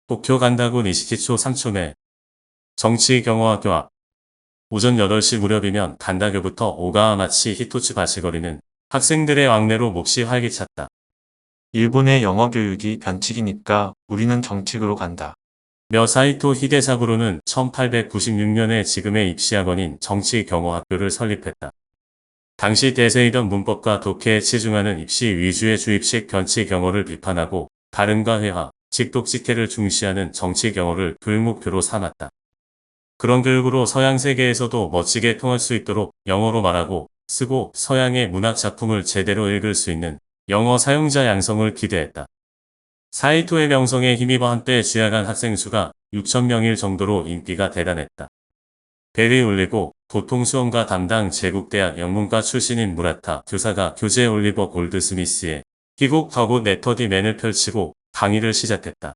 도쿄 간다고 니시키초 3촌에 정치경호학교 앞 오전 8시 무렵이면 간다교부터 오가와마치 히토츠 바시거리는 학생들의 왕래로 몹시 활기찼다. 일본의 영어 교육이 변칙이니까 우리는 정책으로 간다. 며 사이토 히데사부로는 1896년에 지금의 입시학원인 정치경호학교를 설립했다. 당시 대세이던 문법과 독해에 치중하는 입시 위주의 주입식 변치경호를 비판하고 발음과 회화, 직독직해를 중시하는 정치경호를 교육목표로 삼았다. 그런 교육으로 서양 세계에서도 멋지게 통할 수 있도록 영어로 말하고 쓰고 서양의 문학 작품을 제대로 읽을 수 있는 영어 사용자 양성을 기대했다. 사이토의 명성에 힘입어 한때 쥐약한 학생 수가 6,000명일 정도로 인기가 대단했다. 벨이 울리고 보통 수험가 담당 제국대학 영문과 출신인 무라타 교사가 교재 올리버 골드스미스의 희곡 더굿 네터디 맨을 펼치고 강의를 시작했다.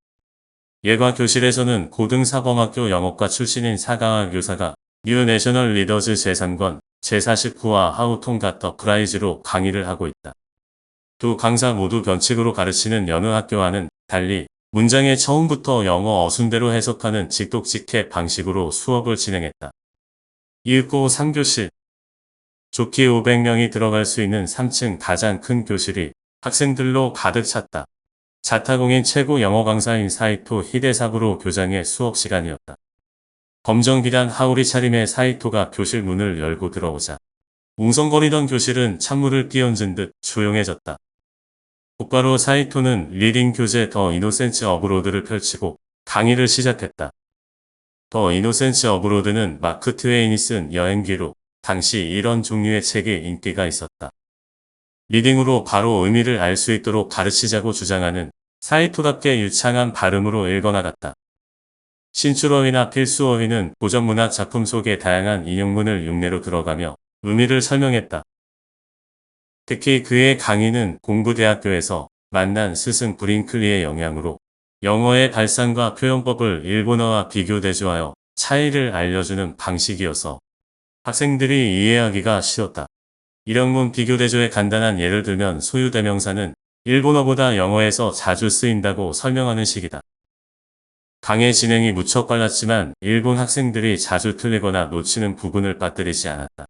예과 교실에서는 고등사범학교 영어과 출신인 사강화 교사가 뉴 내셔널 리더즈 제3권 제49화 하우통 갓더 프라이즈로 강의를 하고 있다. 두 강사 모두 변칙으로 가르치는 여느 학교와는 달리 문장의 처음부터 영어 어순대로 해석하는 직독직해 방식으로 수업을 진행했다. 읽고 3교실 좋게 500명이 들어갈 수 있는 3층 가장 큰 교실이 학생들로 가득 찼다. 자타공인 최고 영어 강사인 사이토 히데사부로 교장의 수업 시간이었다. 검정비단 하울이 차림의 사이토가 교실 문을 열고 들어오자 웅성거리던 교실은 찬물을 끼얹은 듯 조용해졌다. 곧바로 사이토는 리딩 교재 더 이노센츠 어브로드를 펼치고 강의를 시작했다. 더 이노센츠 어브로드는 마크 트웨인이 쓴 여행기로 당시 이런 종류의 책이 인기가 있었다. 리딩으로 바로 의미를 알 수 있도록 가르치자고 주장하는 사이토답게 유창한 발음으로 읽어나갔다. 신출어휘나 필수어휘는 고전문학 작품 속의 다양한 인용문을 흉내로 들어가며 의미를 설명했다. 특히 그의 강의는 공부대학교에서 만난 스승 브링클리의 영향으로 영어의 발상과 표현법을 일본어와 비교 대조하여 차이를 알려주는 방식이어서 학생들이 이해하기가 쉬웠다. 일형문 비교 대조의 간단한 예를 들면 소유대명사는 일본어보다 영어에서 자주 쓰인다고 설명하는 식이다. 강의 진행이 무척 빨랐지만 일본 학생들이 자주 틀리거나 놓치는 부분을 빠뜨리지 않았다.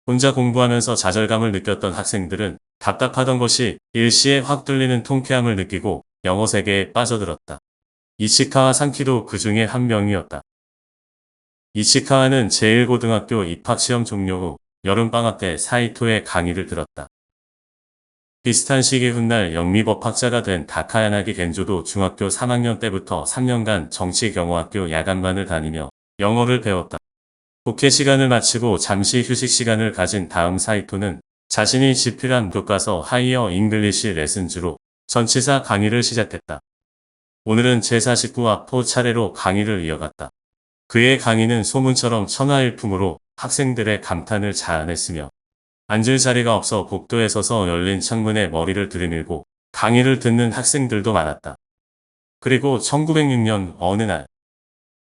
혼자 공부하면서 좌절감을 느꼈던 학생들은 답답하던 것이 일시에 확 뚫리는 통쾌함을 느끼고 영어 세계에 빠져들었다. 이치카와 상키도 그 중에 한 명이었다. 이치카와는 제1고등학교 입학시험 종료 후 여름방학 때 사이토의 강의를 들었다. 비슷한 시기 훗날 영미법학자가 된 다카야나기 겐조도 중학교 3학년 때부터 3년간 정치경호학교 야간반을 다니며 영어를 배웠다. 독해 시간을 마치고 잠시 휴식 시간을 가진 다음 사이토는 자신이 집필한 교과서 하이어 잉글리시 레슨즈로 전치사 강의를 시작했다. 오늘은 제49화 포 차례로 강의를 이어갔다. 그의 강의는 소문처럼 천하일품으로 학생들의 감탄을 자아냈으며 앉을 자리가 없어 복도에 서서 열린 창문에 머리를 들이밀고 강의를 듣는 학생들도 많았다. 그리고 1906년 어느 날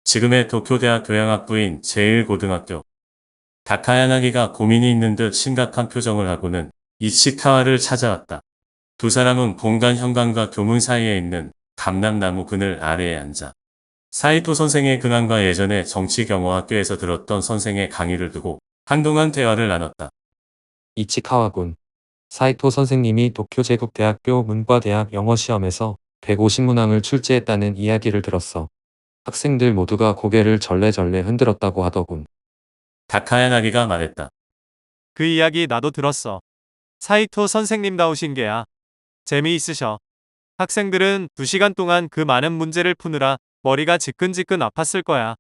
지금의 도쿄대학 교양학부인 제1고등학교 다카야나기가 고민이 있는 듯 심각한 표정을 하고는 이치카와를 찾아왔다. 두 사람은 본관 현관과 교문 사이에 있는 감람나무 그늘 아래에 앉아 사이토 선생의 근황과 예전에 정치경호학교에서 들었던 선생의 강의를 두고 한동안 대화를 나눴다. 이치카와군. 사이토 선생님이 도쿄 제국대학교 문과대학 영어시험에서 150문항을 출제했다는 이야기를 들었어. 학생들 모두가 고개를 절레절레 흔들었다고 하더군. 다카야나기가 말했다. 그 이야기 나도 들었어. 사이토 선생님다우신 게야. 재미있으셔. 학생들은 2시간 동안 그 많은 문제를 푸느라 머리가 지끈지끈 아팠을 거야.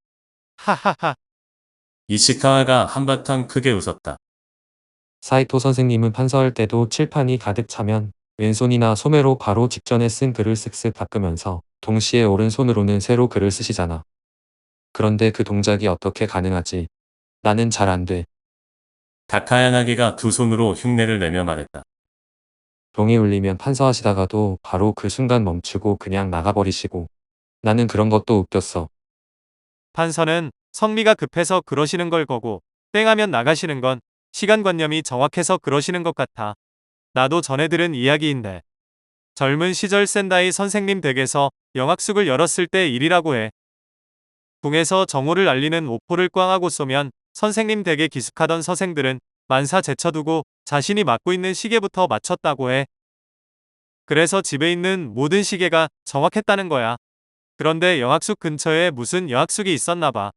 하하하. 이치카와가 한바탕 크게 웃었다. 사이토 선생님은 판서할 때도 칠판이 가득 차면 왼손이나 소매로 바로 직전에 쓴 글을 쓱쓱 닦으면서 동시에 오른손으로는 새로 글을 쓰시잖아. 그런데 그 동작이 어떻게 가능하지? 나는 잘 안 돼. 다카야나기가 두 손으로 흉내를 내며 말했다. 종이 울리면 판서하시다가도 바로 그 순간 멈추고 그냥 나가버리시고. 나는 그런 것도 웃겼어. 판서는 성미가 급해서 그러시는 걸 거고 땡하면 나가시는 건 시간관념이 정확해서 그러시는 것 같아. 나도 전해 들은 이야기인데. 젊은 시절 센다이 선생님 댁에서 영학숙을 열었을 때 일이라고 해. 궁에서 정오를 알리는 오포를 꽝하고 쏘면 선생님 댁에 기숙하던 서생들은 만사 제쳐두고 자신이 맡고 있는 시계부터 맞췄다고 해. 그래서 집에 있는 모든 시계가 정확했다는 거야. 그런데 영학숙 근처에 무슨 여학숙이 있었나 봐.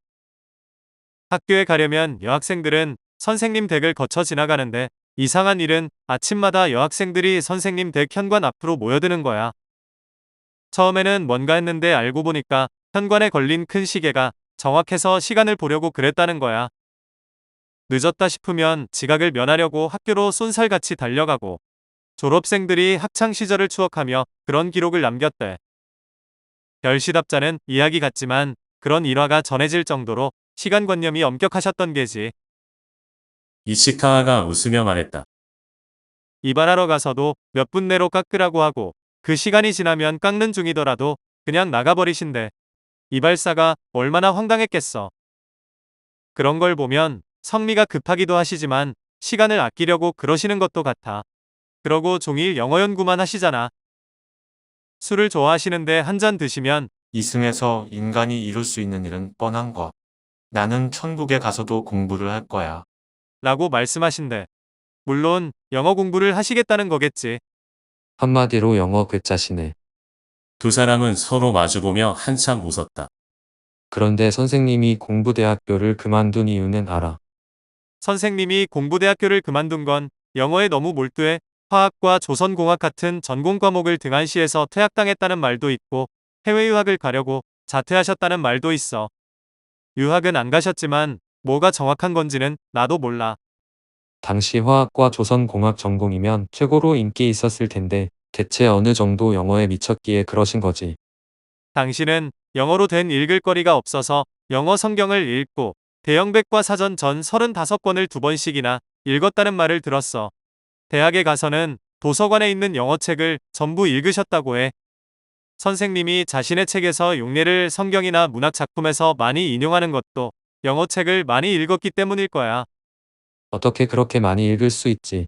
학교에 가려면 여학생들은 선생님 댁을 거쳐 지나가는데 이상한 일은 아침마다 여학생들이 선생님 댁 현관 앞으로 모여드는 거야. 처음에는 뭔가 했는데 알고 보니까 현관에 걸린 큰 시계가 정확해서 시간을 보려고 그랬다는 거야. 늦었다 싶으면 지각을 면하려고 학교로 쏜살같이 달려가고 졸업생들이 학창 시절을 추억하며 그런 기록을 남겼대. 별시답잖은 이야기 같지만 그런 일화가 전해질 정도로 시간관념이 엄격하셨던 게지. 이치카와가 웃으며 말했다. 이발하러 가서도 몇 분 내로 깎으라고 하고 그 시간이 지나면 깎는 중이더라도 그냥 나가버리신대. 이발사가 얼마나 황당했겠어. 그런 걸 보면 성미가 급하기도 하시지만 시간을 아끼려고 그러시는 것도 같아. 그러고 종일 영어 연구만 하시잖아. 술을 좋아하시는데 한 잔 드시면 이승에서 인간이 이룰 수 있는 일은 뻔한 것. 나는 천국에 가서도 공부를 할 거야. 라고 말씀하신대. 물론 영어 공부를 하시겠다는 거겠지. 한마디로 영어 괴짜시네. 두 사람은 서로 마주보며 한참 웃었다. 그런데 선생님이 공부대학교를 그만둔 이유는 알아. 선생님이 공부대학교를 그만둔 건 영어에 너무 몰두해 화학과 조선공학 같은 전공 과목을 등한시해서 퇴학당했다는 말도 있고 해외 유학을 가려고 자퇴하셨다는 말도 있어. 유학은 안 가셨지만 뭐가 정확한 건지는 나도 몰라. 당시 화학과 조선공학 전공이면 최고로 인기 있었을 텐데 대체 어느 정도 영어에 미쳤기에 그러신 거지. 당신은 영어로 된 읽을 거리가 없어서 영어 성경을 읽고 대영백과 사전 전 35권을 2번씩이나 읽었다는 말을 들었어. 대학에 가서는 도서관에 있는 영어책을 전부 읽으셨다고 해. 선생님이 자신의 책에서 용례를 성경이나 문학 작품에서 많이 인용하는 것도 영어책을 많이 읽었기 때문일 거야. 어떻게 그렇게 많이 읽을 수 있지?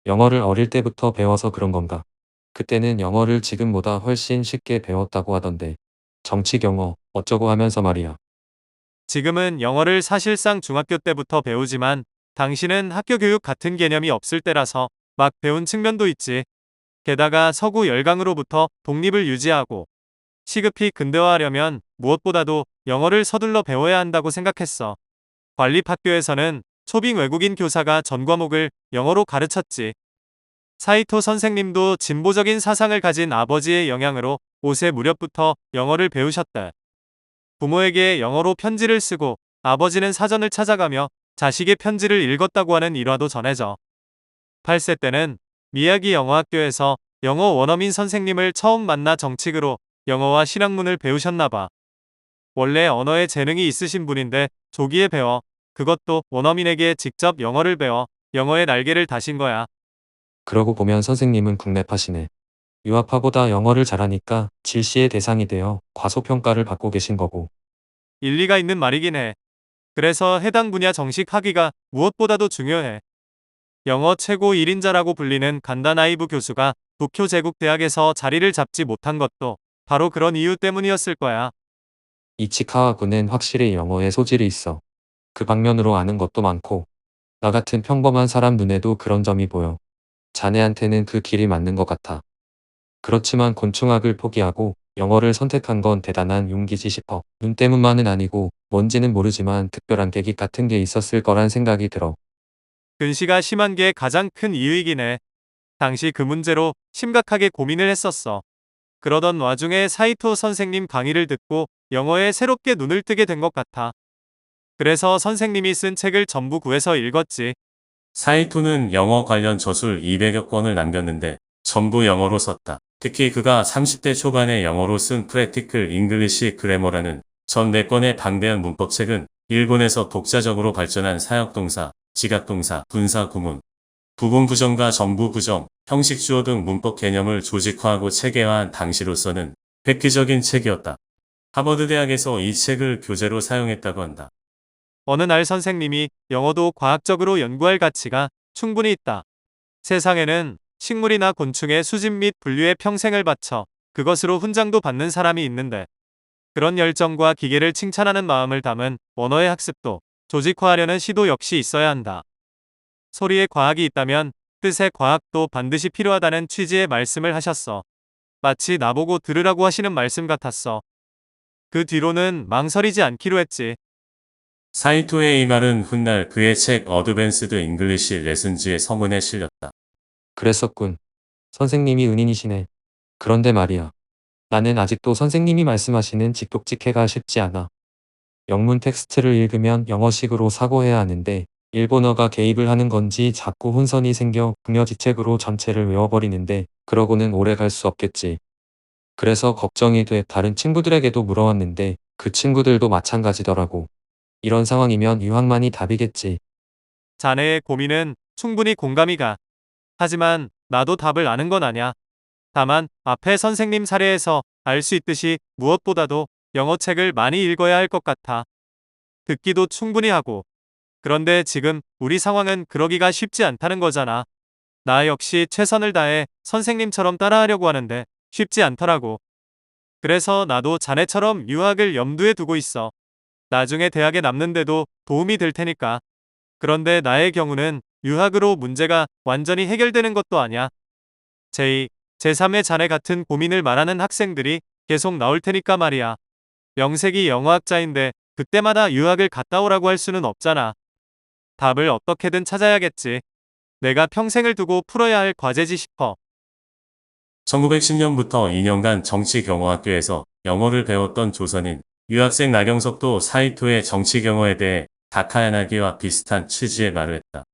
영어를 어릴 때부터 배워서 그런 건가? 그때는 영어를 지금보다 훨씬 쉽게 배웠다고 하던데. 정치 영어 어쩌고 하면서 말이야. 지금은 영어를 사실상 중학교 때부터 배우지만 당신은 학교 교육 같은 개념이 없을 때라서 막 배운 측면도 있지. 게다가 서구 열강으로부터 독립을 유지하고 시급히 근대화하려면 무엇보다도 영어를 서둘러 배워야 한다고 생각했어. 관립학교에서는 초빙 외국인 교사가 전 과목을 영어로 가르쳤지. 사이토 선생님도 진보적인 사상을 가진 아버지의 영향으로 5세 무렵부터 영어를 배우셨다. 부모에게 영어로 편지를 쓰고 아버지는 사전을 찾아가며 자식의 편지를 읽었다고 하는 일화도 전해져. 8세 때는 미야기 영어학교에서 영어 원어민 선생님을 처음 만나 정식으로 영어와 실학문을 배우셨나봐. 원래 언어에 재능이 있으신 분인데 조기에 배워 그것도 원어민에게 직접 영어를 배워 영어의 날개를 다신 거야. 그러고 보면 선생님은 국내파시네. 유학파보다 영어를 잘하니까 질시의 대상이 되어 과소평가를 받고 계신 거고. 일리가 있는 말이긴 해. 그래서 해당 분야 정식 학위가 무엇보다도 중요해. 영어 최고 1인자라고 불리는 간다나이부 교수가 도쿄 제국대학에서 자리를 잡지 못한 것도 바로 그런 이유 때문이었을 거야. 이치카와 군은 확실히 영어에 소질이 있어. 그 방면으로 아는 것도 많고. 나 같은 평범한 사람 눈에도 그런 점이 보여. 자네한테는 그 길이 맞는 것 같아. 그렇지만 곤충학을 포기하고 영어를 선택한 건 대단한 용기지 싶어. 눈 때문만은 아니고 뭔지는 모르지만 특별한 계기 같은 게 있었을 거란 생각이 들어. 근시가 심한 게 가장 큰 이유이긴 해. 당시 그 문제로 심각하게 고민을 했었어. 그러던 와중에 사이토 선생님 강의를 듣고 영어에 새롭게 눈을 뜨게 된 것 같아. 그래서 선생님이 쓴 책을 전부 구해서 읽었지. 사이토는 영어 관련 저술 200여 권을 남겼는데 전부 영어로 썼다. 특히 그가 30대 초반에 영어로 쓴 프랙티컬 잉글리시 그래머라는 전 4권의 방대한 문법책은 일본에서 독자적으로 발전한 사역동사, 지각동사, 분사구문, 부분부정과 전부부정, 형식주어 등 문법 개념을 조직화하고 체계화한 당시로서는 획기적인 책이었다. 하버드 대학에서 이 책을 교재로 사용했다고 한다. 어느 날 선생님이 영어도 과학적으로 연구할 가치가 충분히 있다. 세상에는 식물이나 곤충의 수집 및 분류에 평생을 바쳐 그것으로 훈장도 받는 사람이 있는데 그런 열정과 기계를 칭찬하는 마음을 담은 언어의 학습도 조직화하려는 시도 역시 있어야 한다. 소리에 과학이 있다면 뜻의 과학도 반드시 필요하다는 취지의 말씀을 하셨어. 마치 나보고 들으라고 하시는 말씀 같았어. 그 뒤로는 망설이지 않기로 했지. 사이토의 이 말은 훗날 그의 책 어드밴스드 잉글리시 레슨즈의 서문에 실렸다. 그랬었군. 선생님이 은인이시네. 그런데 말이야. 나는 아직도 선생님이 말씀하시는 직독직해가 쉽지 않아. 영문 텍스트를 읽으면 영어식으로 사고해야 하는데 일본어가 개입을 하는 건지 자꾸 혼선이 생겨 궁여지책으로 전체를 외워버리는데 그러고는 오래 갈 수 없겠지. 그래서 걱정이 돼 다른 친구들에게도 물어봤는데 그 친구들도 마찬가지더라고. 이런 상황이면 유학만이 답이겠지. 자네의 고민은 충분히 공감이 가. 하지만 나도 답을 아는 건 아냐. 다만 앞에 선생님 사례에서 알 수 있듯이 무엇보다도 영어책을 많이 읽어야 할 것 같아. 듣기도 충분히 하고. 그런데 지금 우리 상황은 그러기가 쉽지 않다는 거잖아. 나 역시 최선을 다해 선생님처럼 따라하려고 하는데 쉽지 않더라고. 그래서 나도 자네처럼 유학을 염두에 두고 있어. 나중에 대학에 남는데도 도움이 될 테니까. 그런데 나의 경우는 유학으로 문제가 완전히 해결되는 것도 아니야. 제2, 제3의 자네 같은 고민을 말하는 학생들이 계속 나올 테니까 말이야. 명색이 영어학자인데 그때마다 유학을 갔다 오라고 할 수는 없잖아. 답을 어떻게든 찾아야겠지. 내가 평생을 두고 풀어야 할 과제지 싶어. 1910년부터 2년간 정치경호학교에서 영어를 배웠던 조선인 유학생 나경석도 사이토의 정치경호에 대해 다카야나기와 비슷한 취지의 말을 했다.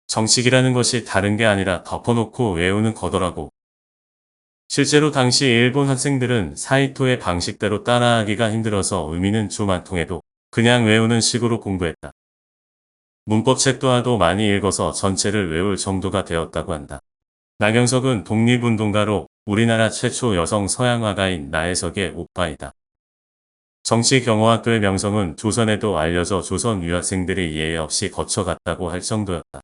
정치기라는 것이 다른 게 아니라 덮어놓고 외우는 거더라고. 실제로 당시 일본 학생들은 사이토의 방식대로 따라하기가 힘들어서 의미는 좀 안 통해도 그냥 외우는 식으로 공부했다. 문법책도 하도 많이 읽어서 전체를 외울 정도가 되었다고 한다. 나경석은 독립운동가로 우리나라 최초 여성 서양화가인 나혜석의 오빠이다. 정치경호학교의 명성은 조선에도 알려져 조선 유학생들이 예외 없이 거쳐갔다고 할 정도였다.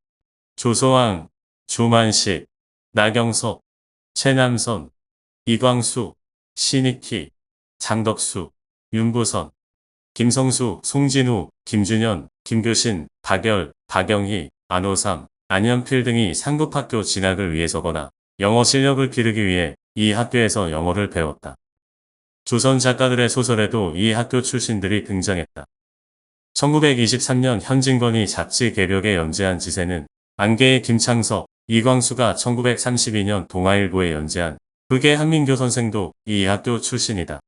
조소왕, 조만식, 나경석, 최남선, 이광수, 신익희, 장덕수, 윤보선, 김성수, 송진우, 김준현, 김교신, 박열, 박영희, 안호삼, 안현필 등이 상급학교 진학을 위해서거나 영어 실력을 기르기 위해 이 학교에서 영어를 배웠다. 조선 작가들의 소설에도 이 학교 출신들이 등장했다. 1923년 현진건이 잡지 개벽에 연재한 지세는 안개의 김창석, 이광수가 1932년 동아일보에 연재한 극의 한민교 선생도 이 학교 출신이다.